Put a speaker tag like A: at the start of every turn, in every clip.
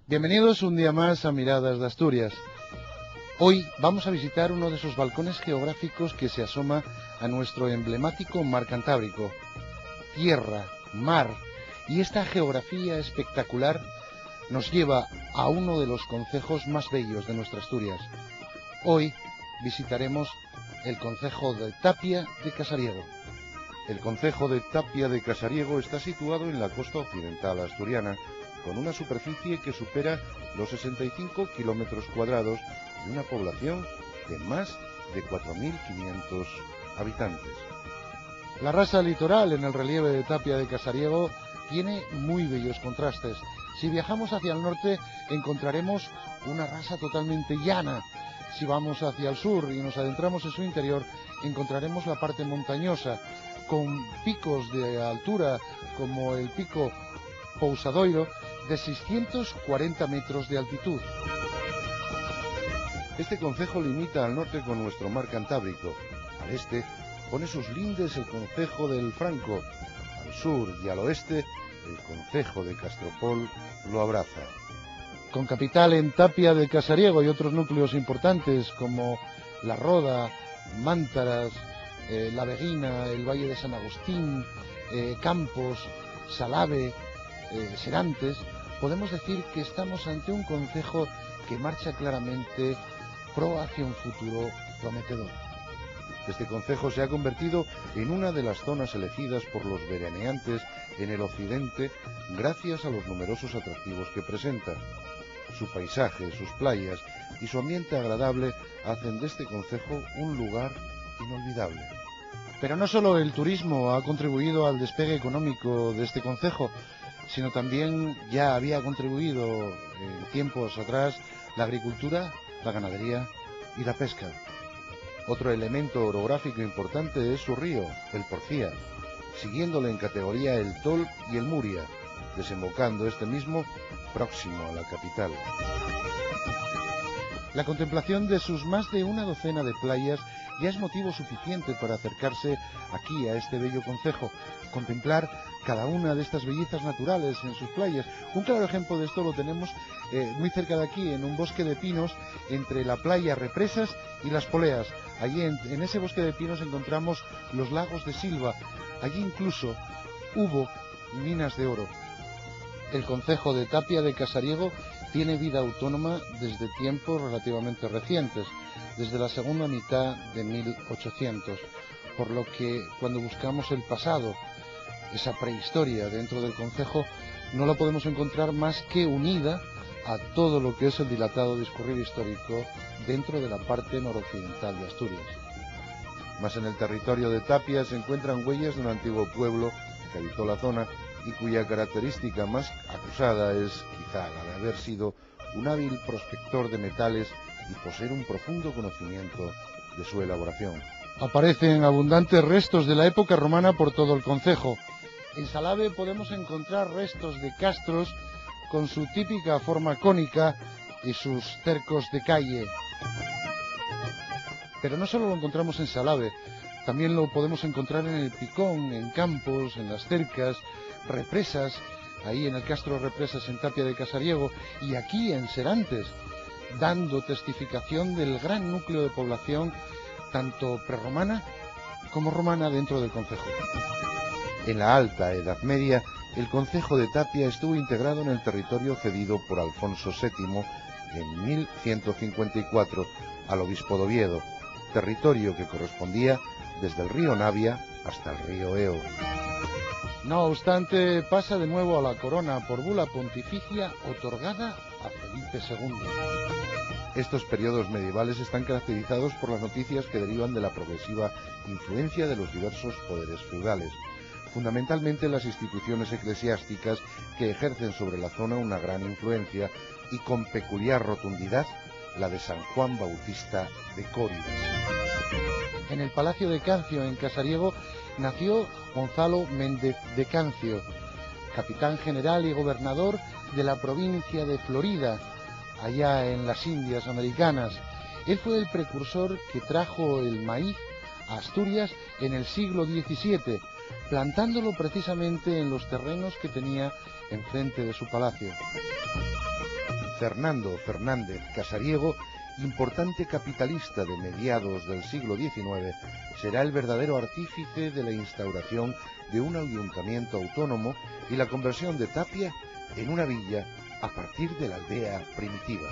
A: Bienvenidos un día más a Miradas de Asturias. Hoy vamos a visitar uno de esos balcones geográficos que se asoma a nuestro emblemático mar Cantábrico. Tierra, mar y esta geografía espectacular nos lleva a uno de los concejos más bellos de nuestra Asturias. Hoy visitaremos el concejo de Tapia de Casariego.
B: El concejo de Tapia de Casariego está situado en la costa occidental asturiana, con una superficie que supera los 65 kilómetros cuadrados y una población de más de 4.500 habitantes.
A: La rasa litoral en el relieve de Tapia de Casariego tiene muy bellos contrastes. Si viajamos hacia el norte encontraremos una rasa totalmente llana. Si vamos hacia el sur y nos adentramos en su interior encontraremos la parte montañosa, con picos de altura como el pico Pousadoiro de 640 metros de altitud.
B: Este concejo limita al norte con nuestro mar Cantábrico. Al este pone sus lindes el concejo del Franco. Al sur y al oeste el concejo de Castropol lo abraza.
A: Con capital en Tapia de Casariego y otros núcleos importantes como La Roda, Mántaras, La Veguina, el Valle de San Agustín, Campos, Salave, Serantes, podemos decir que estamos ante un concejo que marcha claramente pro hacia un futuro prometedor.
B: Este concejo se ha convertido en una de las zonas elegidas por los veraneantes en el occidente gracias a los numerosos atractivos que presenta. Su paisaje, sus playas y su ambiente agradable hacen de este concejo un lugar inolvidable.
A: Pero no solo el turismo ha contribuido al despegue económico de este concejo, sino también ya había contribuido en tiempos atrás la agricultura, la ganadería y la pesca.
B: Otro elemento orográfico importante es su río, el Porcía, siguiéndole en categoría el Tol y el Muria, desembocando este mismo próximo a la capital.
A: La contemplación de sus más de una docena de playas ya es motivo suficiente para acercarse aquí a este bello concejo, contemplar cada una de estas bellezas naturales en sus playas. Un claro ejemplo de esto lo tenemos muy cerca de aquí, en un bosque de pinos entre la playa Represas y Las Poleas. Allí en ese bosque de pinos encontramos los lagos de Silva. Allí incluso hubo minas de oro. El concejo de Tapia de Casariego tiene vida autónoma desde tiempos relativamente recientes, desde la segunda mitad de 1800, por lo que cuando buscamos el pasado, esa prehistoria dentro del concejo, no la podemos encontrar más que unida a todo lo que es el dilatado discurrir histórico dentro de la parte noroccidental de Asturias.
B: Más en el territorio de Tapia se encuentran huellas de un antiguo pueblo que habitó la zona y cuya característica más acusada es quizá la de haber sido un hábil prospector de metales y poseer un profundo conocimiento de su elaboración.
A: Aparecen abundantes restos de la época romana por todo el concejo. En Salave podemos encontrar restos de castros con su típica forma cónica y sus cercos de calle. Pero no solo lo encontramos en Salave, también lo podemos encontrar en el Picón, en Campos, en las cercas, Represas, ahí en el Castro Represas en Tapia de Casariego, y aquí en Serantes, dando testificación del gran núcleo de población, tanto prerromana como romana dentro del concejo.
B: En la Alta Edad Media, el concejo de Tapia estuvo integrado en el territorio cedido por Alfonso VII en 1154 al obispo de Oviedo, territorio que correspondía desde el río Navia hasta el río Eo.
A: No obstante, pasa de nuevo a la corona por bula pontificia otorgada a Felipe II.
B: Estos periodos medievales están caracterizados por las noticias que derivan de la progresiva influencia de los diversos poderes feudales, fundamentalmente las instituciones eclesiásticas que ejercen sobre la zona una gran influencia y con peculiar rotundidad la de San Juan Bautista de Córidas.
A: En el Palacio de Cancio, en Casariego, nació Gonzalo Méndez de Cancio, capitán general y gobernador de la provincia de Florida, allá en las Indias Americanas. Él fue el precursor que trajo el maíz a Asturias en el siglo XVII, plantándolo precisamente en los terrenos que tenía enfrente de su palacio.
B: Fernando Fernández Casariego, importante capitalista de mediados del siglo XIX, será el verdadero artífice de la instauración de un ayuntamiento autónomo y la conversión de Tapia en una villa a partir de la aldea primitiva.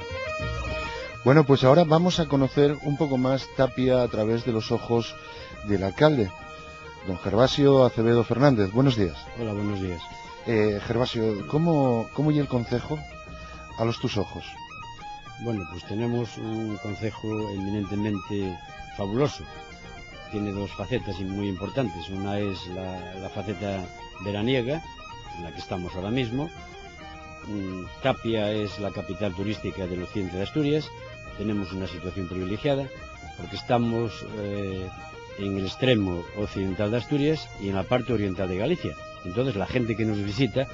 A: Bueno, pues ahora vamos a conocer un poco más Tapia a través de los ojos del alcalde, don Gervasio Acevedo Fernández. Buenos días.
C: Hola, buenos días.
A: Gervasio, ¿cómo y el concejo a tus ojos?
C: Bueno, pues tenemos un concejo eminentemente fabuloso. Tiene dos facetas muy importantes. Una es la faceta veraniega, en la que estamos ahora mismo. Tapia es la capital turística del occidente de Asturias. Tenemos una situación privilegiada porque estamos en el extremo occidental de Asturias y en la parte oriental de Galicia. Entonces la gente que nos visita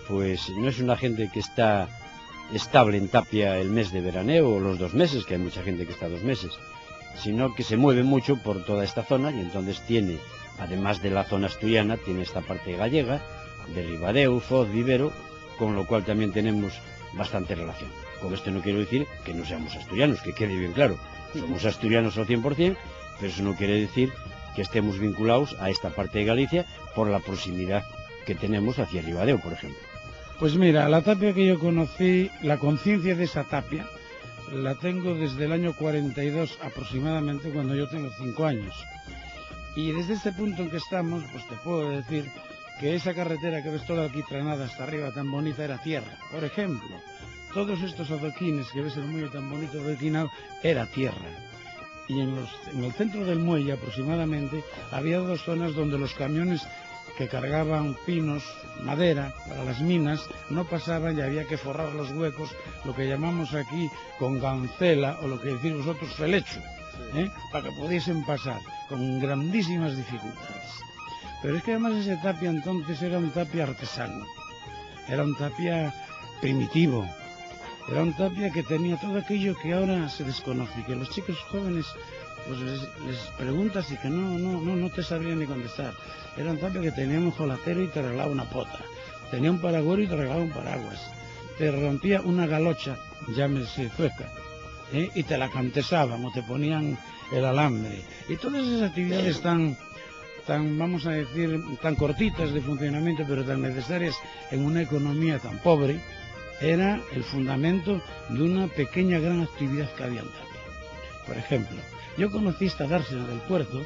C: pues no es una gente que está estable en Tapia el mes de veraneo o los 2 meses, que hay mucha gente que está 2 meses, sino que se mueve mucho por toda esta zona y entonces tiene, además de la zona asturiana, tiene esta parte gallega, de Ribadeo, Foz, Vivero, con lo cual también tenemos bastante relación. Con esto no quiero decir que no seamos asturianos, que quede bien claro. Somos asturianos al 100%, pero eso no quiere decir que estemos vinculados a esta parte de Galicia por la proximidad que tenemos hacia Ribadeo, por ejemplo.
D: Pues mira, la Tapia que yo conocí, la conciencia de esa Tapia, la tengo desde el año 42 aproximadamente, cuando yo tengo 5 años. Y desde este punto en que estamos, pues te puedo decir que esa carretera que ves toda alquitranada hasta arriba, tan bonita, era tierra. Por ejemplo, todos estos adoquines que ves el muelle tan bonito adoquinado, era tierra. Y en el centro del muelle aproximadamente había 2 zonas donde los camiones que cargaban pinos, madera para las minas, no pasaban y había que forrar los huecos, lo que llamamos aquí con gancela o lo que decís vosotros felecho, para que pudiesen pasar con grandísimas dificultades. Pero es que además ese Tapia entonces era un Tapia artesano, era un Tapia primitivo, era un Tapia que tenía todo aquello que ahora se desconoce, que los chicos jóvenes pues les preguntas y que no te sabrían ni contestar. Era un Tapia que tenía un jolatero y te arreglaba una pota, tenía un paragüero y te arreglaba un paraguas, te rompía una galocha, llámese zueca, y te la cantesaban o te ponían el alambre. Y todas esas actividades tan, vamos a decir, tan cortitas de funcionamiento, pero tan necesarias en una economía tan pobre, era el fundamento de una pequeña gran actividad que había en Tapia. Por ejemplo, yo conocí esta dársena del puerto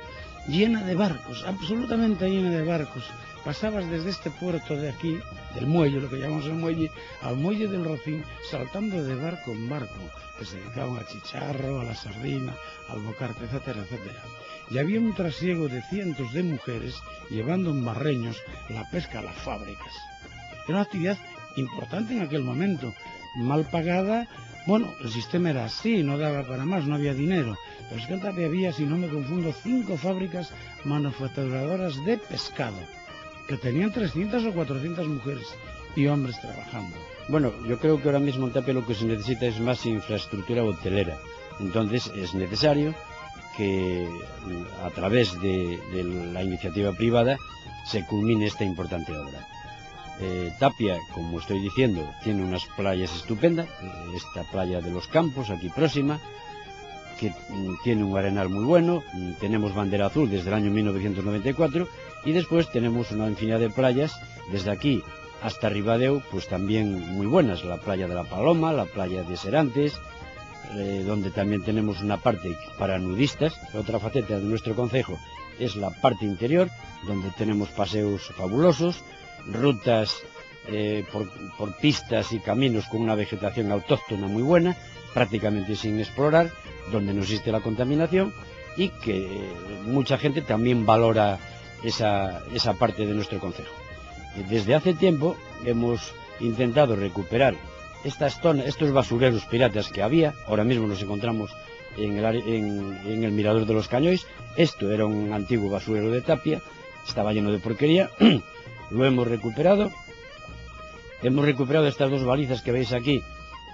D: llena de barcos, absolutamente llena de barcos. Pasabas desde este puerto de aquí, del muelle, lo que llamamos el muelle, al muelle del Rocín, saltando de barco en barco, que se dedicaban al chicharro, a la sardina, al bocarte, etcétera, etcétera. Y había un trasiego de cientos de mujeres llevando en barreños la pesca a las fábricas. Era una actividad importante en aquel momento, mal pagada. Bueno, el sistema era así, no daba para más, no había dinero. Pero es que en Tapia había, si no me confundo, 5 fábricas manufacturadoras de pescado, que tenían 300 o 400 mujeres y hombres trabajando.
C: Bueno, yo creo que ahora mismo en Tapia lo que se necesita es más infraestructura hotelera. Entonces es necesario que a través de la iniciativa privada se culmine esta importante obra. Tapia, como estoy diciendo, tiene unas playas estupendas, esta playa de los Campos, aquí próxima, que tiene un arenal muy bueno, tenemos bandera azul desde el año 1994, y después tenemos una infinidad de playas, desde aquí hasta Ribadeo, pues también muy buenas, la playa de la Paloma, la playa de Serantes, donde también tenemos una parte para nudistas. Otra faceta de nuestro concejo es la parte interior, donde tenemos paseos fabulosos, rutas por pistas y caminos con una vegetación autóctona muy buena, prácticamente sin explorar, donde no existe la contaminación y que mucha gente también valora esa parte de nuestro concejo. Desde hace tiempo hemos intentado recuperar estos basureros piratas que había. Ahora mismo nos encontramos en el Mirador de los Cañois. Esto era un antiguo basurero de Tapia, estaba lleno de porquería. Lo hemos recuperado. Hemos recuperado estas 2 balizas que veis aquí,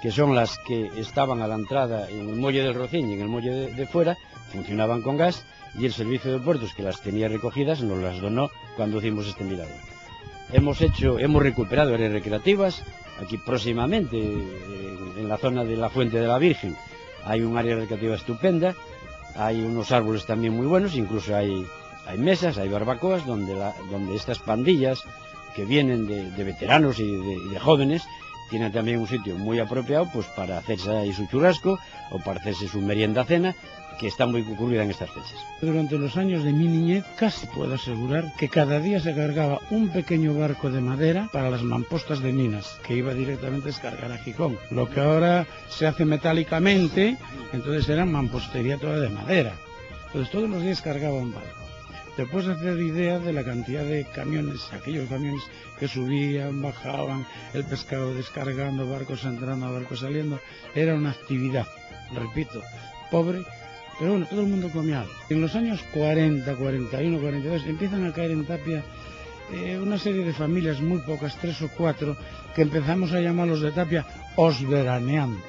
C: que son las que estaban a la entrada en el muelle del Rocín y en el muelle de fuera, funcionaban con gas, y el servicio de puertos, que las tenía recogidas, nos las donó cuando hicimos este mirador. Hemos recuperado áreas recreativas, aquí próximamente, en la zona de la Fuente de la Virgen, hay un área recreativa estupenda, hay unos árboles también muy buenos, incluso hay mesas, hay barbacoas, donde estas pandillas que vienen de veteranos y de jóvenes, tienen también un sitio muy apropiado pues para hacerse ahí su churrasco o para hacerse su merienda cena, que está muy concurrida en estas fechas.
D: Durante los años de mi niñez casi puedo asegurar que cada día se cargaba un pequeño barco de madera para las mampostas de Minas, que iba directamente a descargar a Gijón. Lo que ahora se hace metálicamente, entonces era mampostería toda de madera. Entonces todos los días cargaba un barco. Te puedes hacer idea de la cantidad de camiones, aquellos camiones que subían, bajaban, el pescado descargando, barcos entrando, barcos saliendo. Era una actividad, repito, pobre, pero bueno, todo el mundo comía algo. En los años 40, 41, 42 empiezan a caer en Tapia una serie de familias, muy pocas, 3 o 4, que empezamos a llamarlos de Tapia os veraneantes.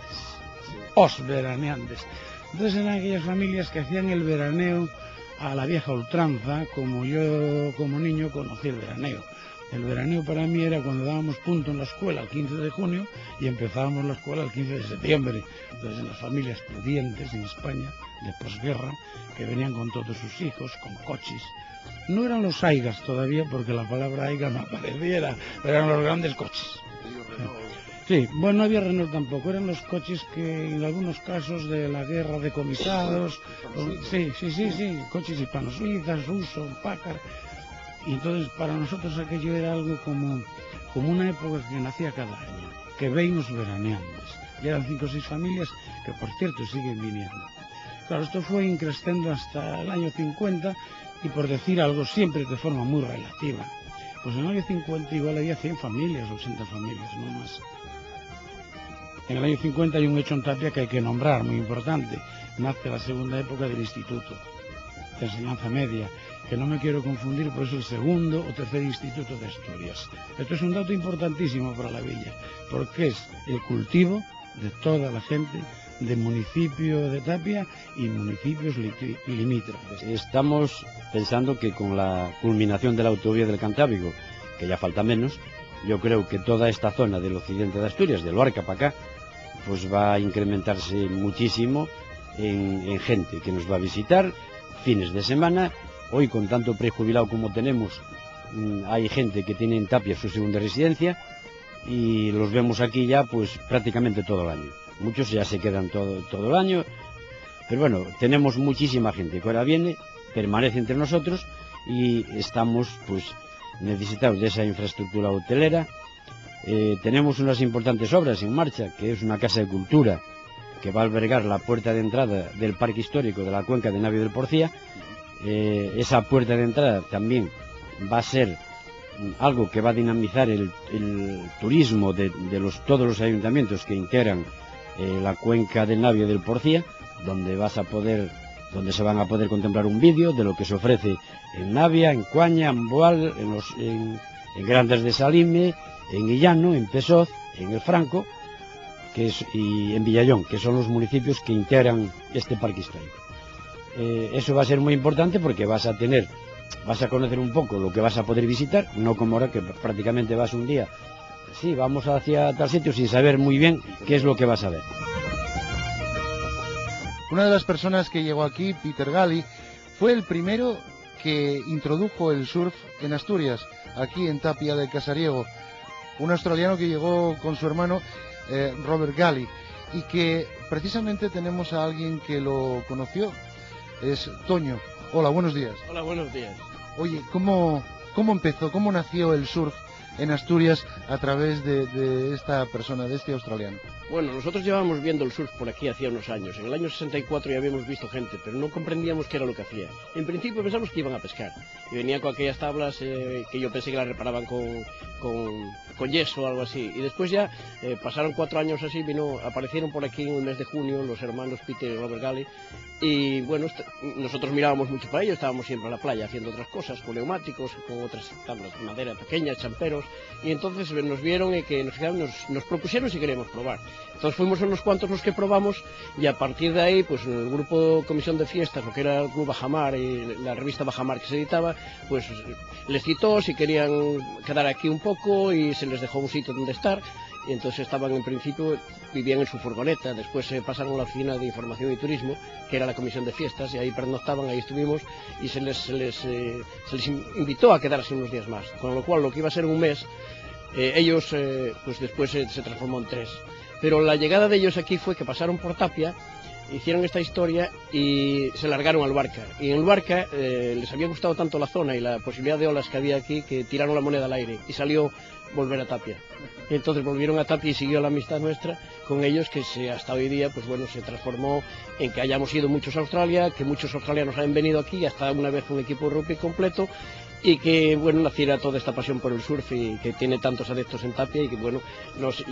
D: Os veraneantes. Entonces eran aquellas familias que hacían el veraneo a la vieja ultranza, como yo como niño conocí el veraneo. El veraneo para mí era cuando dábamos punto en la escuela el 15 de junio y empezábamos la escuela el 15 de septiembre. Entonces en las familias pudientes en España, de posguerra, que venían con todos sus hijos, con coches. No eran los aigas todavía, porque la palabra aiga no apareciera, pero eran los grandes coches. Sí, bueno, no había Renault tampoco, eran los coches que en algunos casos de la guerra decomisados, sí, coches hispano-suizas, rusos, Packard, y entonces para nosotros aquello era algo como una época que nacía cada año, que veíamos veraneantes, y eran 5 o 6 familias que por cierto siguen viniendo. Claro, esto fue increciendo hasta el año 50, y por decir algo siempre de forma muy relativa, pues en el año 50 igual había 100 familias, 80 familias, no más. En el año 50 hay un hecho en Tapia que hay que nombrar, muy importante. Nace la segunda época del instituto de enseñanza media, que no me quiero confundir, por eso el segundo o tercer instituto de Asturias. Esto es un dato importantísimo para la villa, porque es el cultivo de toda la gente del municipio de Tapia y municipios limítrofes.
C: Estamos pensando que con la culminación de la autovía del Cantábrico, que ya falta menos, yo creo que toda esta zona del occidente de Asturias, del Luarca para acá, pues va a incrementarse muchísimo en gente que nos va a visitar, fines de semana. Hoy, con tanto prejubilado como tenemos, hay gente que tiene en Tapia su segunda residencia y los vemos aquí ya pues prácticamente todo el año. Muchos ya se quedan todo el año, pero bueno, tenemos muchísima gente que ahora viene, permanece entre nosotros y estamos pues necesitados de esa infraestructura hotelera. Tenemos unas importantes obras en marcha, que es una casa de cultura que va a albergar la puerta de entrada del parque histórico de la cuenca de Navio del Porcía. Esa puerta de entrada también va a ser algo que va a dinamizar el turismo de todos los ayuntamientos que integran la cuenca del Navio del Porcía, donde se van a poder contemplar un vídeo de lo que se ofrece en Navia, en Cuaña, en Boal, en Grandes de Salime, en Illano, en Pesoz, en El Franco y en Villallón, que son los municipios que integran este parque histórico. Eso va a ser muy importante porque vas a conocer un poco lo que vas a poder visitar, no como ahora que prácticamente vas un día, sí, vamos hacia tal sitio sin saber muy bien qué es lo que vas a ver.
A: Una de las personas que llegó aquí, Peter Gali, fue el primero que introdujo el surf en Asturias, aquí en Tapia de Casariego. Un australiano que llegó con su hermano Robert Gali, y que precisamente tenemos a alguien que lo conoció, es Toño. Hola, buenos días.
E: Hola, buenos días.
A: Oye, ¿cómo empezó, cómo nació el surf en Asturias a través de esta persona, de este australiano?
E: Bueno, nosotros llevábamos viendo el surf por aquí hacía unos años. En el año 64 ya habíamos visto gente, pero no comprendíamos qué era lo que hacía. En principio pensamos que iban a pescar. Y venían con aquellas tablas que yo pensé que las reparaban con yeso o algo así. Y después ya pasaron 4 años así, aparecieron por aquí en el mes de junio los hermanos Peter y Robert Gali. Y bueno, nosotros mirábamos mucho para ellos, estábamos siempre a la playa haciendo otras cosas, con neumáticos, con otras tablas de madera pequeñas, champeros. y entonces nos vieron y que nos propusieron si queríamos probar. Entonces fuimos unos cuantos los que probamos, y a partir de ahí, pues el grupo Comisión de Fiestas, lo que era el Club Bajamar y la revista Bajamar que se editaba, pues les citó si querían quedar aquí un poco y se les dejó un sitio donde estar. Y entonces estaban, en principio, vivían en su furgoneta, después se pasaron a la oficina de información y turismo, que era la comisión de fiestas, y ahí pernoctaban, ahí estuvimos, y se les invitó a quedarse unos días más, con lo cual lo que iba a ser un mes, ellos pues después se transformó en 3. Pero la llegada de ellos aquí fue que pasaron por Tapia, hicieron esta historia y se largaron al Barca. Y en el Barca les había gustado tanto la zona y la posibilidad de olas que había aquí, que tiraron la moneda al aire y salió volver a Tapia. Y entonces volvieron a Tapia y siguió la amistad nuestra con ellos, que hasta hoy día pues bueno, se transformó en que hayamos ido muchos a Australia, que muchos australianos han venido aquí, hasta una vez un equipo de rugby completo, y que bueno, naciera toda esta pasión por el surf y que tiene tantos adeptos en Tapia, y que bueno,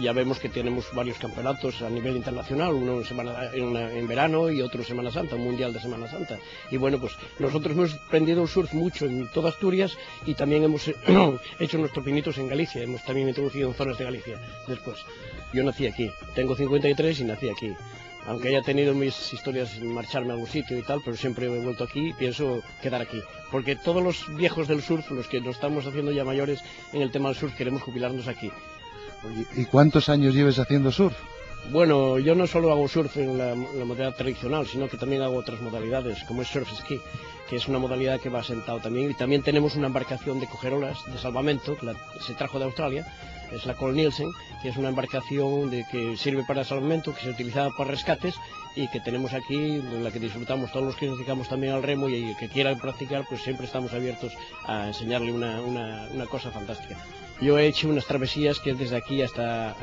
E: ya vemos que tenemos varios campeonatos a nivel internacional, uno en verano y otro en Semana Santa, un mundial de Semana Santa. Y bueno, pues nosotros hemos aprendido el surf mucho en toda Asturias, y también hemos hecho nuestros pinitos en Galicia, hemos también introducido en zonas de Galicia después. Yo nací aquí, tengo 53 y nací aquí. Aunque haya tenido mis historias en marcharme a algún sitio y tal, pero siempre he vuelto aquí y pienso quedar aquí. Porque todos los viejos del surf, los que nos estamos haciendo ya mayores en el tema del surf, queremos jubilarnos aquí.
A: Oye, ¿y cuántos años lleves haciendo surf?
E: Bueno, yo no solo hago surf en la modalidad tradicional, sino que también hago otras modalidades, como es surf ski, que es una modalidad que va sentado también. Y también tenemos una embarcación de coger olas de salvamento, que se trajo de Australia, es la Col Nielsen, que es una embarcación que sirve para salvamento, que se utiliza para rescates, y que tenemos aquí, en la que disfrutamos todos los que nos dedicamos también al remo, y el que quiera practicar, pues siempre estamos abiertos a enseñarle una cosa fantástica. Yo he hecho unas travesías que es desde aquí hasta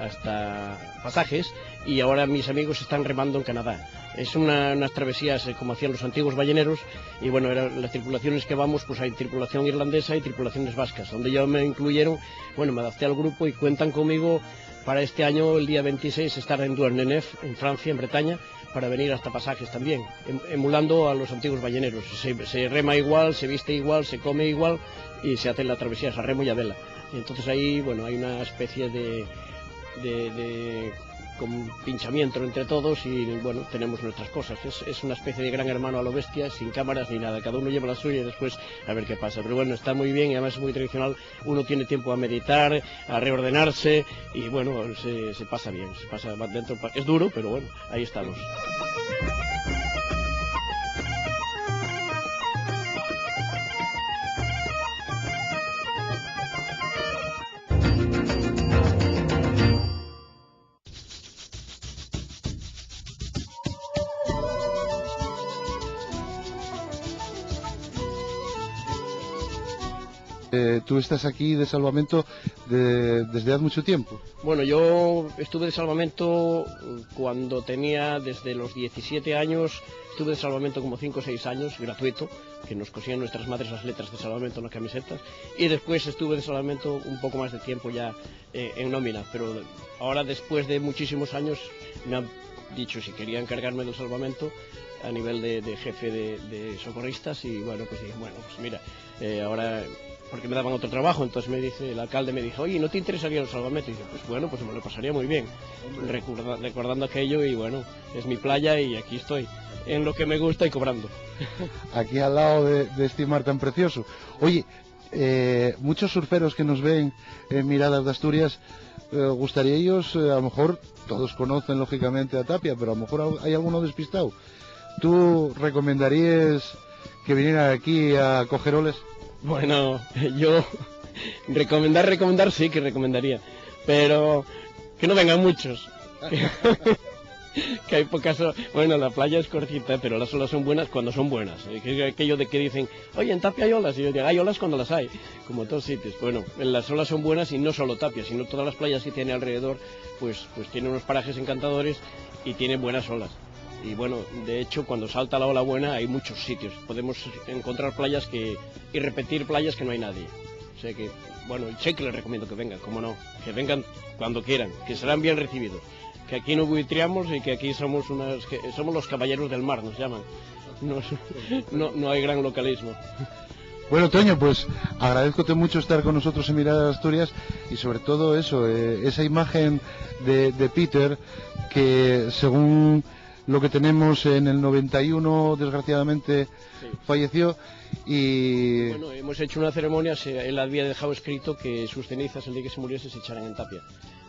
E: Pasajes, y ahora mis amigos están remando en Canadá. Es unas travesías como hacían los antiguos balleneros, y bueno, las tripulaciones que vamos, pues hay tripulación irlandesa y tripulaciones vascas, donde ya me incluyeron, bueno, me adapté al grupo y cuentan conmigo para este año, el día 26, estar en Douarnenez, en Francia, en Bretaña, para venir hasta Pasajes también, emulando a los antiguos balleneros. Se rema igual, se viste igual, se come igual, y se hacen las travesías a remo y a vela. Y entonces ahí, bueno, hay una especie de con pinchamiento entre todos, y bueno, tenemos nuestras cosas. Es una especie de gran hermano a lo bestia, sin cámaras ni nada, cada uno lleva la suya y después a ver qué pasa. Pero bueno, está muy bien, y además es muy tradicional, uno tiene tiempo a meditar, a reordenarse, y bueno, se pasa bien, se pasa dentro. Es duro, pero bueno, ahí estamos.
A: Tú estás aquí de salvamento desde hace mucho tiempo.
E: Bueno, yo estuve de salvamento cuando tenía desde los 17 años, estuve de salvamento como 5 o 6 años, gratuito, que nos cosían nuestras madres las letras de salvamento en las camisetas, y después estuve de salvamento un poco más de tiempo ya en nómina, pero ahora después de muchísimos años me han dicho si quería encargarme del salvamento a nivel de jefe de socorristas, y bueno, pues dije, bueno, pues mira, ahora, porque me daban otro trabajo, entonces el alcalde me dijo, oye, ¿no te interesaría el salvamento? Y dije, pues bueno, pues me lo pasaría muy bien, recordando aquello, y bueno, es mi playa y aquí estoy, en lo que me gusta y cobrando.
A: Aquí al lado de este mar tan precioso. Oye, muchos surferos que nos ven en Miradas de Asturias, gustaría ellos, a lo mejor todos conocen lógicamente a Tapia, pero a lo mejor hay alguno despistado. ¿Tú recomendarías que vinieran aquí a coger oles?
E: Bueno, yo recomendar sí que recomendaría, pero que no vengan muchos. Que hay pocas olas. Bueno, la playa es cortita, pero las olas son buenas cuando son buenas. Aquello de que dicen, oye, en Tapia hay olas, y yo digo, hay olas cuando las hay, como en todos sitios. Bueno, las olas son buenas, y no solo Tapia, sino todas las playas que tiene alrededor, pues tienen unos parajes encantadores y tienen buenas olas. Y bueno, de hecho, cuando salta la ola buena hay muchos sitios. Podemos encontrar playas y repetir playas que no hay nadie. O sea que, bueno, sé que les recomiendo que vengan, cómo no, que vengan cuando quieran, que serán bien recibidos. Que aquí no buitriamos y que aquí somos los caballeros del mar, nos llaman. No hay gran localismo.
A: Bueno, Toño, pues agradezcote mucho estar con nosotros en Mirada de Asturias y sobre todo eso, esa imagen de Peter que según lo que tenemos en el 91 desgraciadamente falleció y...
E: Bueno, hemos hecho una ceremonia, él había dejado escrito que sus cenizas el día que se muriese se echaran en Tapia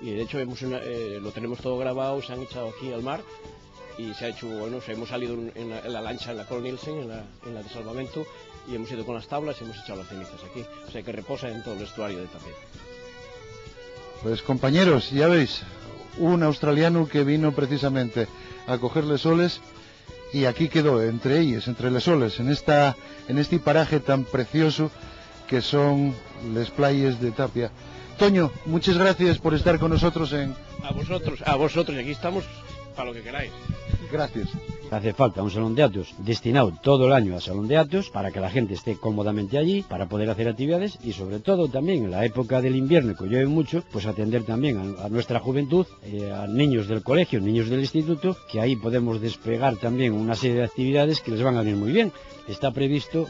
E: y de hecho lo tenemos todo grabado, se han echado aquí al mar y se ha hecho, bueno, hemos salido en la lancha, en la Carl Nielsen, en la de salvamento y hemos ido con las tablas y hemos echado las cenizas aquí, o sea que reposa en todo el estuario de Tapia.
A: Pues compañeros, ya veis, un australiano que vino precisamente a cogerle soles y aquí quedó, entre ellos, entre les soles, en este paraje tan precioso que son les playas de Tapia. Toño, muchas gracias por estar con nosotros en...
E: A vosotros, y aquí estamos para lo que queráis.
A: Gracias.
C: Hace falta un salón de actos destinado todo el año a salón de actos para que la gente esté cómodamente allí, para poder hacer actividades y sobre todo también en la época del invierno que llueve mucho, pues atender también a nuestra juventud, a niños del colegio, niños del instituto, que ahí podemos desplegar también una serie de actividades que les van a venir muy bien. Está previsto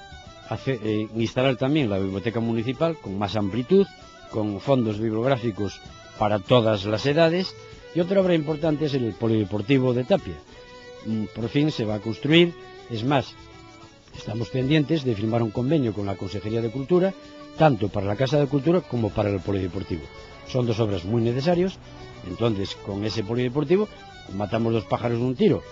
C: instalar también la biblioteca municipal con más amplitud, con fondos bibliográficos para todas las edades y otra obra importante es el polideportivo de Tapia. Por fin se va a construir, es más, estamos pendientes de firmar un convenio con la Consejería de Cultura, tanto para la Casa de Cultura como para el polideportivo. Son dos obras muy necesarias, entonces con ese polideportivo matamos dos pájaros de un tiro,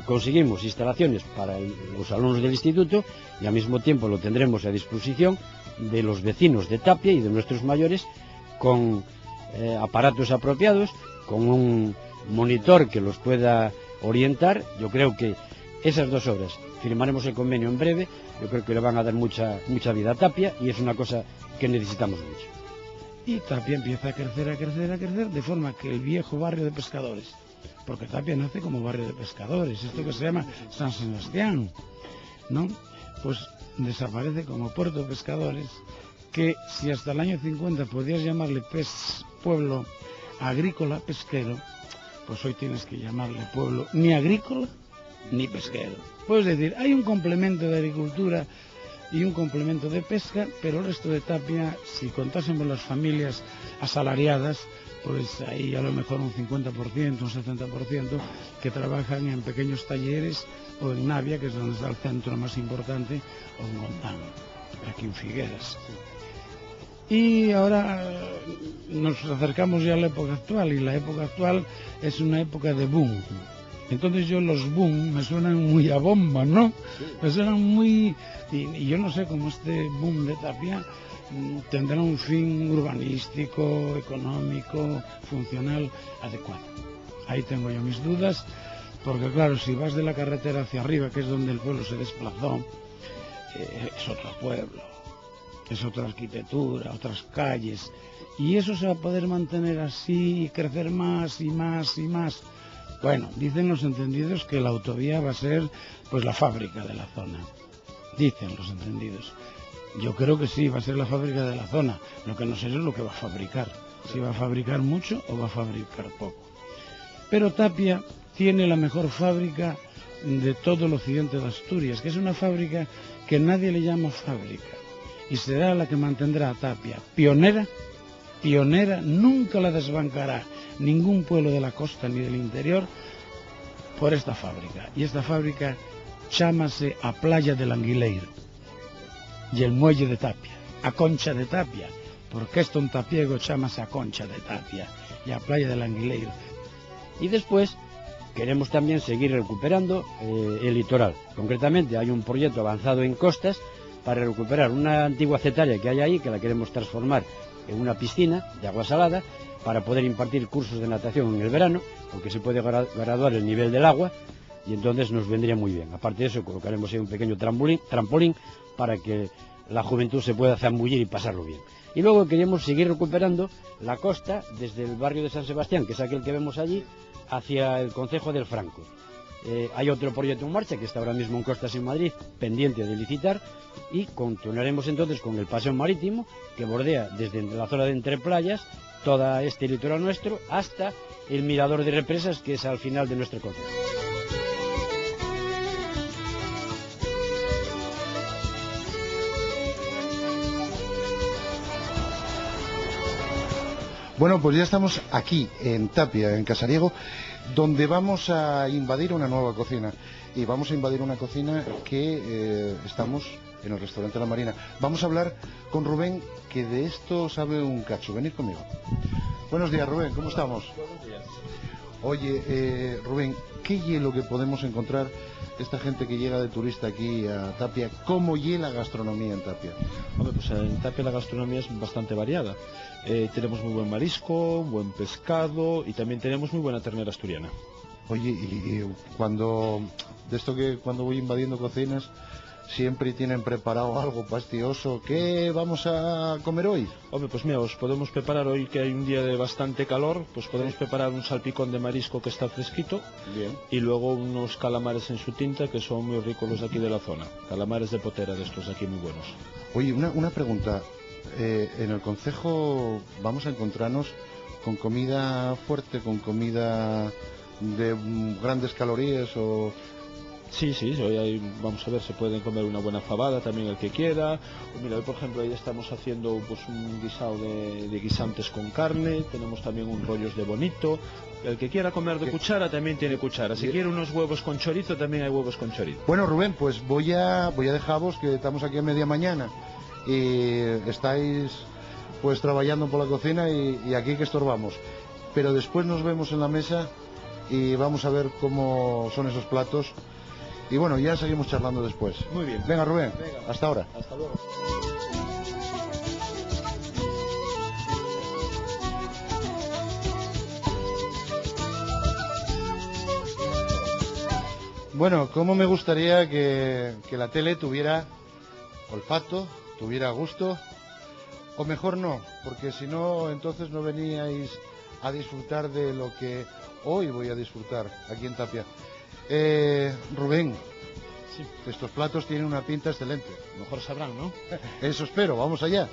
C: conseguimos instalaciones para los alumnos del instituto y al mismo tiempo lo tendremos a disposición de los vecinos de Tapia y de nuestros mayores con aparatos apropiados, con un monitor que los pueda orientar. Yo creo que esas dos obras, firmaremos el convenio en breve, yo creo que le van a dar mucha vida a Tapia y es una cosa que necesitamos mucho.
D: Y Tapia empieza a crecer, de forma que el viejo barrio de pescadores, porque Tapia nace como barrio de pescadores, esto que se llama San Sebastián, ¿no? Pues desaparece como puerto de pescadores, que si hasta el año 50 podías llamarle pueblo agrícola, pesquero, pues hoy tienes que llamarle pueblo ni agrícola ni pesquero. Puedes decir, hay un complemento de agricultura y un complemento de pesca, pero el resto de Tapia, si contásemos las familias asalariadas, pues hay a lo mejor un 50%, un 70% que trabajan en pequeños talleres o en Navia, que es donde está el centro más importante, o en Gondán, aquí en Figueras. Y ahora nos acercamos ya a la época actual, y la época actual es una época de boom. Entonces los boom me suenan muy a bomba, ¿no? Me suenan muy... Y yo no sé cómo este boom de Tapia tendrá un fin urbanístico, económico, funcional adecuado. Ahí tengo yo mis dudas, porque claro, si vas de la carretera hacia arriba, que es donde el pueblo se desplazó, es otro pueblo. Es otra arquitectura, otras calles, y eso se va a poder mantener así y crecer más y más y más. Bueno, dicen los entendidos que la autovía va a ser pues la fábrica de la zona, dicen los entendidos. Yo creo que sí, va a ser la fábrica de la zona, lo que no sé es lo que va a fabricar, si va a fabricar mucho o va a fabricar poco. Pero Tapia tiene la mejor fábrica de todo el occidente de Asturias, que es una fábrica que nadie le llama fábrica. Y será la que mantendrá a Tapia pionera, nunca la desbancará ningún pueblo de la costa ni del interior por esta fábrica. Y esta fábrica chámase a Playa del Anguileiro y el muelle de Tapia, a Concha de Tapia, porque esto en tapiego chámase a Concha de Tapia y a Playa del Anguileiro.
C: Y después queremos también seguir recuperando el litoral. Concretamente hay un proyecto avanzado en costas para recuperar una antigua cetaria que hay ahí, que la queremos transformar en una piscina de agua salada, para poder impartir cursos de natación en el verano, porque se puede graduar el nivel del agua, y entonces nos vendría muy bien. Aparte de eso, colocaremos ahí un pequeño trampolín para que la juventud se pueda zambullir y pasarlo bien. Y luego queremos seguir recuperando la costa desde el barrio de San Sebastián, que es aquel que vemos allí, hacia el concejo del Franco. Hay otro proyecto en marcha que está ahora mismo en Costas en Madrid, pendiente de licitar, y continuaremos entonces con el paseo marítimo que bordea desde la zona de Entre Playas toda este litoral nuestro hasta el mirador de represas, que es al final de nuestro concejo.
A: Bueno, pues ya estamos aquí, en Tapia, en Casariego, donde vamos a invadir una nueva cocina. Y vamos a invadir una cocina que estamos en el restaurante La Marina. Vamos a hablar con Rubén, que de esto sabe un cacho. Venid conmigo. Buenos días, Rubén, ¿cómo estamos?
F: Buenos días.
A: Oye, Rubén, ¿qué hielo que podemos encontrar esta gente que llega de turista aquí a Tapia? ¿Cómo hiela la gastronomía en Tapia?
F: Hombre, pues en Tapia la gastronomía es bastante variada. Tenemos muy buen marisco, buen pescado y también tenemos muy buena ternera asturiana.
A: Oye, y cuando voy invadiendo cocinas, siempre tienen preparado algo pastioso. ¿Qué vamos a comer hoy?
F: Hombre, pues mira, os podemos preparar hoy, que hay un día de bastante calor, pues podemos preparar un salpicón de marisco que está fresquito.
A: Bien.
F: Y luego unos calamares en su tinta, que son muy ricos los de aquí de la zona. Calamares de potera, de estos de aquí muy buenos.
A: Oye, una pregunta. En el concejo vamos a encontrarnos con comida fuerte, con comida de grandes calorías o...
F: Sí, hoy vamos a ver, se pueden comer una buena fabada también el que quiera. O mira, hoy por ejemplo ahí estamos haciendo pues un guisado de guisantes con carne, tenemos también un rollos de bonito. El que quiera comer de cuchara también tiene cuchara. Si quiere unos huevos con chorizo también hay huevos con chorizo.
A: Bueno, Rubén, pues voy a dejaros, que estamos aquí a media mañana y estáis pues trabajando por la cocina y aquí que estorbamos. Pero después nos vemos en la mesa y vamos a ver cómo son esos platos. Y bueno, ya seguimos charlando después.
F: Muy bien.
A: Venga, Rubén.
F: Venga.
A: Hasta ahora.
F: Hasta luego.
A: Bueno, cómo me gustaría que la tele tuviera olfato, tuviera gusto, o mejor no, porque si no, entonces no veníais a disfrutar de lo que hoy voy a disfrutar aquí en Tapia. Rubén,
F: Sí.
A: estos platos tienen una pinta excelente.
F: Mejor sabrán, ¿no?
A: Eso espero, vamos allá.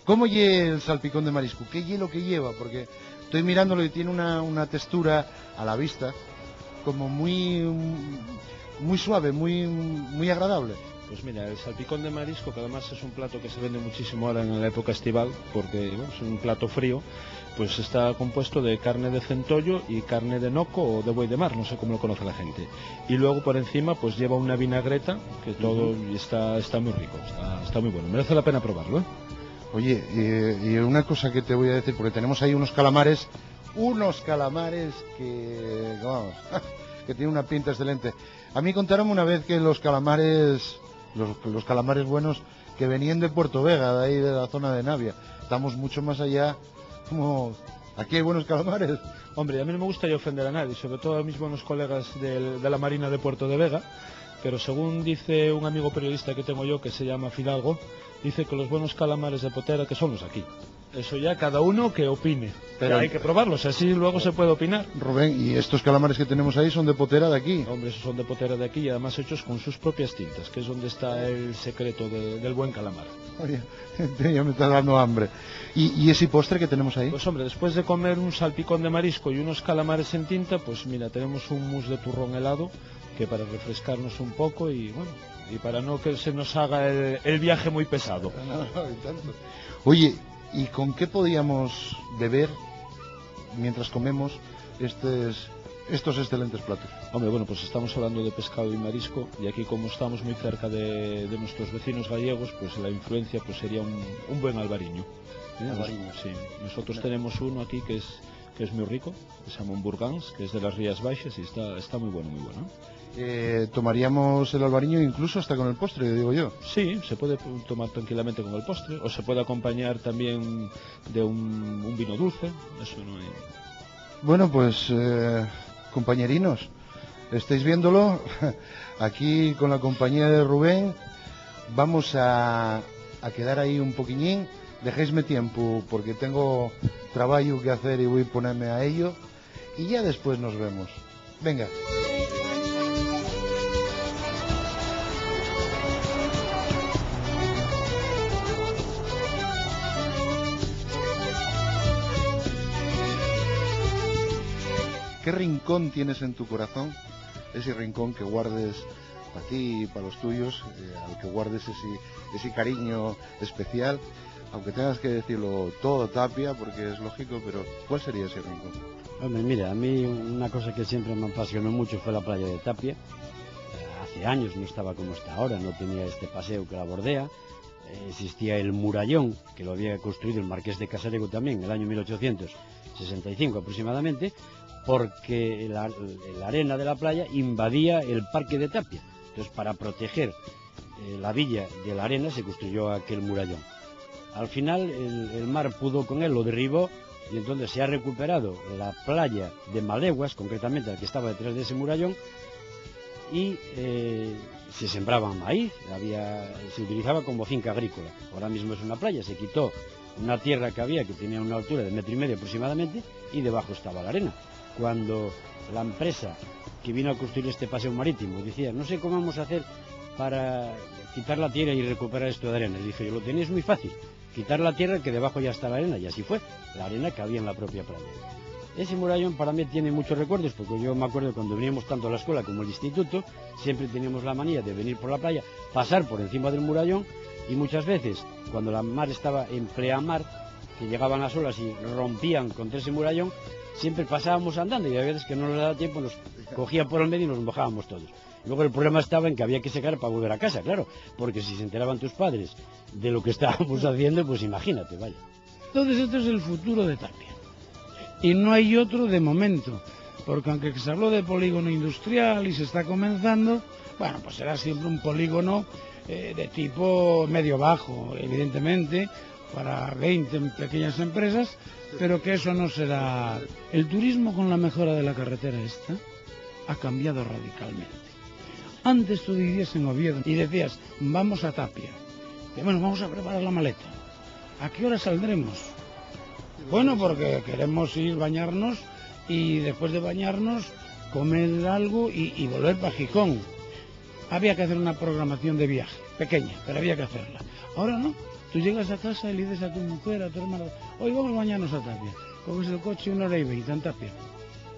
A: ¿Cómo lleva el salpicón de marisco? ¿Qué hielo que lleva? Porque estoy mirándolo y tiene una textura a la vista como muy suave, muy agradable.
F: Pues mira, el salpicón de marisco, que además es un plato que se vende muchísimo ahora en la época estival, porque bueno, es un plato frío, pues está compuesto de carne de centollo y carne de noco o de buey de mar, no sé cómo lo conoce la gente. Y luego por encima pues lleva una vinagreta, que todo está muy rico, está muy bueno. Merece la pena probarlo, ¿eh?
A: Oye, y una cosa que te voy a decir, porque tenemos ahí unos calamares que, vamos, que tienen una pinta excelente. A mí contaron una vez que los calamares buenos, que venían de Puerto Vega, de ahí de la zona de Navia. Estamos mucho más allá, como aquí hay buenos calamares.
F: Hombre, a mí no me gustaría ofender a nadie, sobre todo a mis buenos colegas de la Marina de Puerto de Vega, pero según dice un amigo periodista que tengo yo, que se llama Fidalgo, dice que los buenos calamares de potera que son los aquí. Eso ya cada uno que opine, pero hay que probarlos, así luego se puede opinar.
A: Rubén, ¿y estos calamares que tenemos ahí son de potera de aquí?
F: Hombre, esos son de potera de aquí y además hechos con sus propias tintas, que es donde está el secreto del buen calamar.
A: Oye, ya me está dando hambre. ¿Y ese postre que tenemos ahí?
F: Pues hombre, después de comer un salpicón de marisco y unos calamares en tinta, pues mira, tenemos un mousse de turrón helado, que para refrescarnos un poco y bueno, y para no que se nos haga el viaje muy pesado.
A: No, y tanto. Oye, ¿y con qué podíamos beber mientras comemos estos excelentes platos?
F: Hombre, bueno, pues estamos hablando de pescado y marisco y aquí como estamos muy cerca de nuestros vecinos gallegos, pues la influencia pues sería un buen albariño.
A: Albariño.
F: Sí, nosotros tenemos uno aquí que es muy rico, que se llama un Burgans, que es de las Rías Baixas y está muy bueno, muy bueno.
A: Tomaríamos el albariño incluso hasta con el postre, digo yo.
F: Sí, se puede tomar tranquilamente con el postre o se puede acompañar también de un vino dulce, eso no hay...
A: Bueno, pues compañerinos, estáis viéndolo aquí con la compañía de Rubén. Vamos a quedar ahí un poquillín. Dejéisme tiempo porque tengo trabajo que hacer y voy a ponerme a ello y ya después nos vemos. Venga. ¿Qué rincón tienes en tu corazón? Ese rincón que guardes para ti y para los tuyos, al que guardes ese cariño especial.
B: Aunque tengas que decirlo todo Tapia, porque es lógico, pero ¿cuál sería ese rincón?
C: Hombre, mira, a mí una cosa que siempre me apasionó mucho fue la playa de Tapia. Hace años no estaba como está ahora, no tenía este paseo que la bordea. Existía el murallón, que lo había construido el marqués de Casarego también, en el año 1865 aproximadamente, porque la arena de la playa invadía el parque de Tapia. Entonces, para proteger la villa de la arena, se construyó aquel murallón. Al final, el mar pudo con él, lo derribó, y entonces se ha recuperado la playa de Maleguas, concretamente la que estaba detrás de ese murallón, y se sembraba maíz, se utilizaba como finca agrícola. Ahora mismo es una playa, se quitó una tierra que había, que tenía una altura de 1,5 metros aproximadamente, y debajo estaba la arena. Cuando la empresa que vino a construir este paseo marítimo decía, no sé cómo vamos a hacer para quitar la tierra y recuperar esto de arena, le dije yo, lo tenéis muy fácil, quitar la tierra que debajo ya está la arena, y así fue, la arena que había en la propia playa. Ese murallón para mí tiene muchos recuerdos, porque yo me acuerdo cuando veníamos tanto a la escuela como al instituto, siempre teníamos la manía de venir por la playa, pasar por encima del murallón, y muchas veces, cuando la mar estaba en pleamar, que llegaban las olas y rompían contra ese murallón, siempre pasábamos andando, y a veces que no nos daba tiempo, nos cogía por el medio y nos mojábamos todos. Luego el problema estaba en que había que secar para volver a casa, claro, porque si se enteraban tus padres de lo que estábamos haciendo, pues imagínate, vaya.
D: Entonces esto es el futuro de Tapia. Y no hay otro de momento, porque aunque se habló de polígono industrial y se está comenzando, bueno, pues será siempre un polígono de tipo medio-bajo, evidentemente, para 20 pequeñas empresas, pero que eso no será... El turismo con la mejora de la carretera esta ha cambiado radicalmente. Antes tú vivías en Oviedo y decías, vamos a Tapia. Y bueno, vamos a preparar la maleta. ¿A qué hora saldremos? Bueno, porque queremos ir bañarnos y después de bañarnos comer algo y volver para Gijón. Había que hacer una programación de viaje, pequeña, pero había que hacerla. Ahora no, tú llegas a casa y le dices a tu mujer, a tu hermano, hoy vamos a bañarnos a Tapia. Coges el coche 1h20 en Tapia.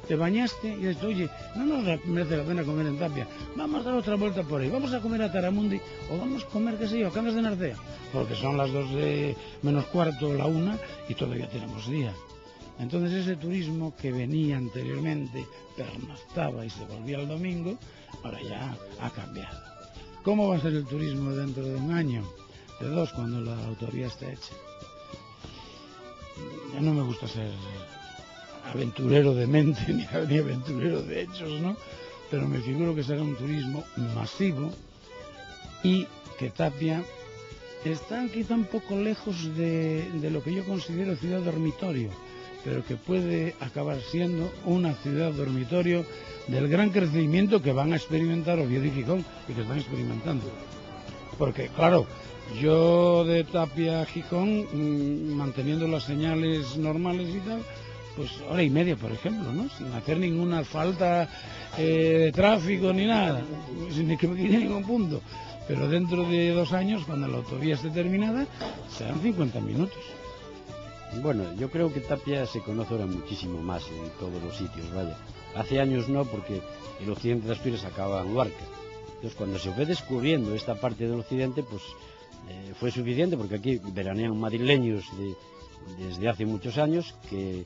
D: Te bañaste y dices, oye, no nos merece la pena comer en Tapia, vamos a dar otra vuelta por ahí, vamos a comer a Taramundi o vamos a comer, qué sé yo, a Cangas de Narcea, porque son las 2 menos cuarto, la 1 y todavía tenemos día. Entonces ese turismo que venía anteriormente, pernoctaba y se volvía el domingo, ahora ya ha cambiado. ¿Cómo va a ser el turismo dentro de 1 año, de 2, cuando la autovía está hecha? Ya no me gusta ser aventurero de mente ni aventurero de hechos, ¿no? Pero me figuro que será un turismo masivo y que Tapia está quizá un poco lejos de lo que yo considero ciudad dormitorio, pero que puede acabar siendo una ciudad dormitorio del gran crecimiento que van a experimentar Oviedo y Gijón y que están experimentando. Porque, claro, yo de Tapia a Gijón, manteniendo las señales normales y tal, pues 1h30, por ejemplo, ¿no? Sin hacer ninguna falta de tráfico ni nada, sin que me quede ningún punto. Pero dentro de 2 años, cuando la autovía esté terminada, serán 50 minutos.
C: Bueno, yo creo que Tapia se conoce ahora muchísimo más en todos los sitios, vaya. Hace años no, porque el occidente de Asturias acaba en Luarca. Entonces, cuando se fue descubriendo esta parte del occidente, pues fue suficiente, porque aquí veranean madrileños desde hace muchos años que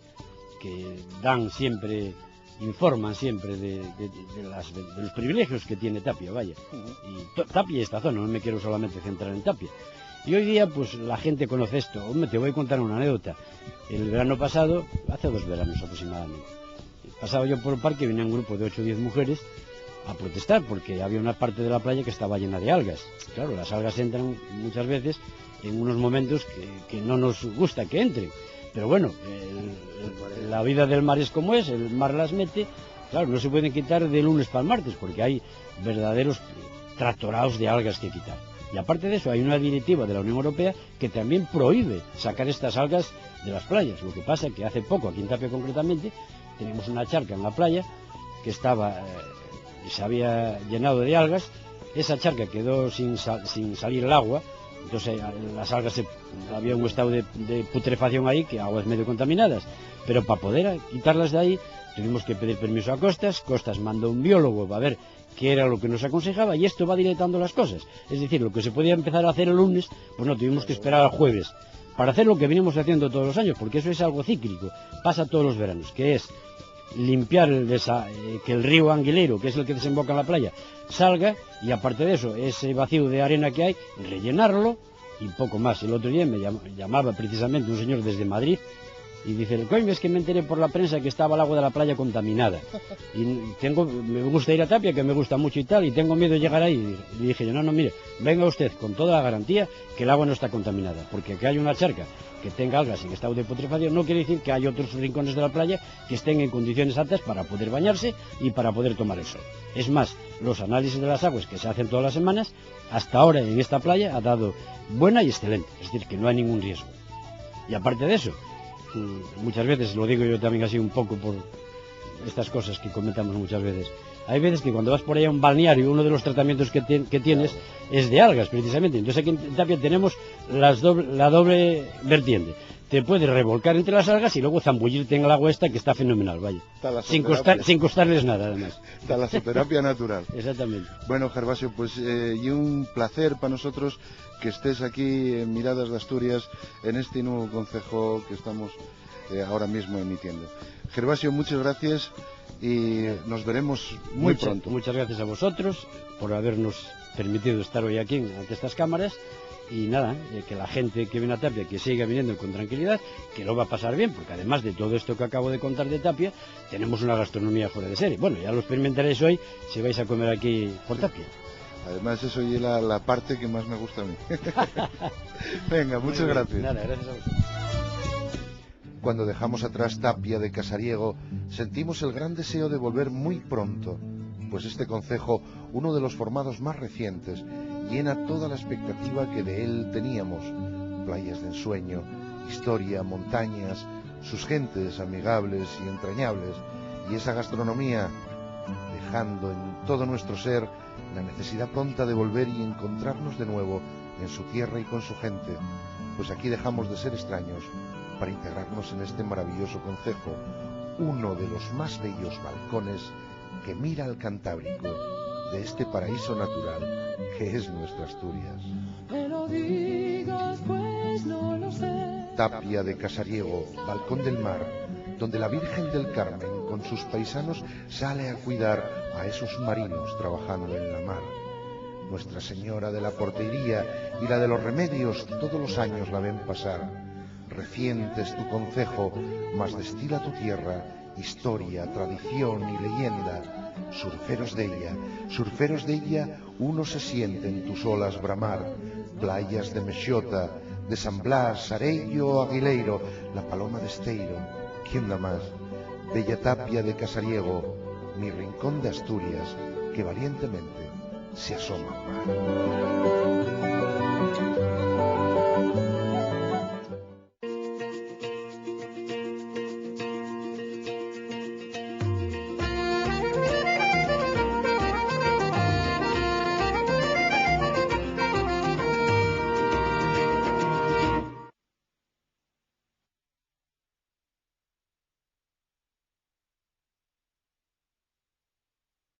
C: dan siempre, informan siempre de los privilegios que tiene Tapia, vaya. Y Tapia y esta zona, no me quiero solamente centrar en Tapia. Y hoy día, pues la gente conoce esto. Hombre, te voy a contar una anécdota. El verano pasado, hace 2 veranos aproximadamente, pasaba yo por el parque y venía un grupo de 8 o 10 mujeres a protestar porque había una parte de la playa que estaba llena de algas. Claro, las algas entran muchas veces en unos momentos que no nos gusta que entren. Pero bueno, la vida del mar es como es, el mar las mete. Claro, no se pueden quitar de lunes para el martes porque hay verdaderos tractorados de algas que quitar. Y aparte de eso, hay una directiva de la Unión Europea que también prohíbe sacar estas algas de las playas. Lo que pasa es que hace poco, aquí en Tapia concretamente, tenemos una charca en la playa que se había llenado de algas. Esa charca quedó sin salir el agua. Entonces las algas había un estado de putrefacción ahí, que aguas medio contaminadas, pero para poder quitarlas de ahí tuvimos que pedir permiso a Costas mandó un biólogo a ver qué era lo que nos aconsejaba, y esto va dilatando las cosas. Es decir, lo que se podía empezar a hacer el lunes, pues no, tuvimos que esperar al jueves para hacer lo que venimos haciendo todos los años, porque eso es algo cíclico, pasa todos los veranos, que es limpiar que el río Anguileiro, que es el que desemboca en la playa, salga, y aparte de eso, ese vacío de arena que hay, rellenarlo y poco más. El otro día me llamaba precisamente un señor desde Madrid y dice, coño, es que me enteré por la prensa que estaba el agua de la playa contaminada y me gusta ir a Tapia, que me gusta mucho y tal, y tengo miedo de llegar ahí. Y dije yo, no, mire, venga usted con toda la garantía que el agua no está contaminada, porque que hay una charca que tenga algas en estado de putrefacción no quiere decir que hay otros rincones de la playa que estén en condiciones aptas para poder bañarse y para poder tomar el sol. Es más, los análisis de las aguas que se hacen todas las semanas, hasta ahora en esta playa ha dado buena y excelente, es decir, que no hay ningún riesgo. Y aparte de eso, muchas veces, lo digo yo también así un poco por estas cosas que comentamos muchas veces, hay veces que cuando vas por ahí a un balneario, uno de los tratamientos que tienes es de algas precisamente. Entonces aquí en Tapia tenemos la doble vertiente. Te puedes revolcar entre las algas y luego zambullirte en el agua esta, que está fenomenal, vaya. Sin costarles nada, además.
B: Talasoterapia natural.
C: Exactamente.
B: Bueno, Gervasio, pues y un placer para nosotros que estés aquí en Miradas de Asturias, en este nuevo concejo que estamos ahora mismo emitiendo. Gervasio, muchas gracias y nos veremos muy pronto.
C: Muchas gracias a vosotros por habernos permitido estar hoy aquí ante estas cámaras. Y nada, que la gente que viene a Tapia que siga viniendo con tranquilidad, que lo va a pasar bien, porque además de todo esto que acabo de contar de Tapia, tenemos una gastronomía fuera de serie. Bueno, ya lo experimentaréis hoy si vais a comer aquí por Tapia.
B: Además, eso es la parte que más me gusta a mí. Venga, muchas gracias.
C: Nada, gracias a vosotros.
B: Cuando dejamos atrás Tapia de Casariego, sentimos el gran deseo de volver muy pronto, pues este concejo, uno de los formados más recientes, llena toda la expectativa que de él teníamos. Playas de ensueño, historia, montañas, sus gentes amigables y entrañables, y esa gastronomía, dejando en todo nuestro ser la necesidad pronta de volver y encontrarnos de nuevo en su tierra y con su gente, pues aquí dejamos de ser extraños para integrarnos en este maravilloso concejo, uno de los más bellos balcones que mira al Cantábrico, de este paraíso natural que es nuestra Asturias. Tapia de Casariego, balcón del mar, donde la Virgen del Carmen con sus paisanos sale a cuidar a esos marinos trabajando en la mar. Nuestra Señora de la Portería y la de los Remedios todos los años la ven pasar. Reciente es tu concejo, mas destila tu tierra historia, tradición y leyenda. Surferos de ella, uno se siente en tus olas bramar. Playas de Mexota, de San Blas, Sarello, Aguileiro, la Paloma de Esteiro, ¿quién da más? Bella Tapia de Casariego, mi rincón de Asturias, que valientemente se asoma al mar.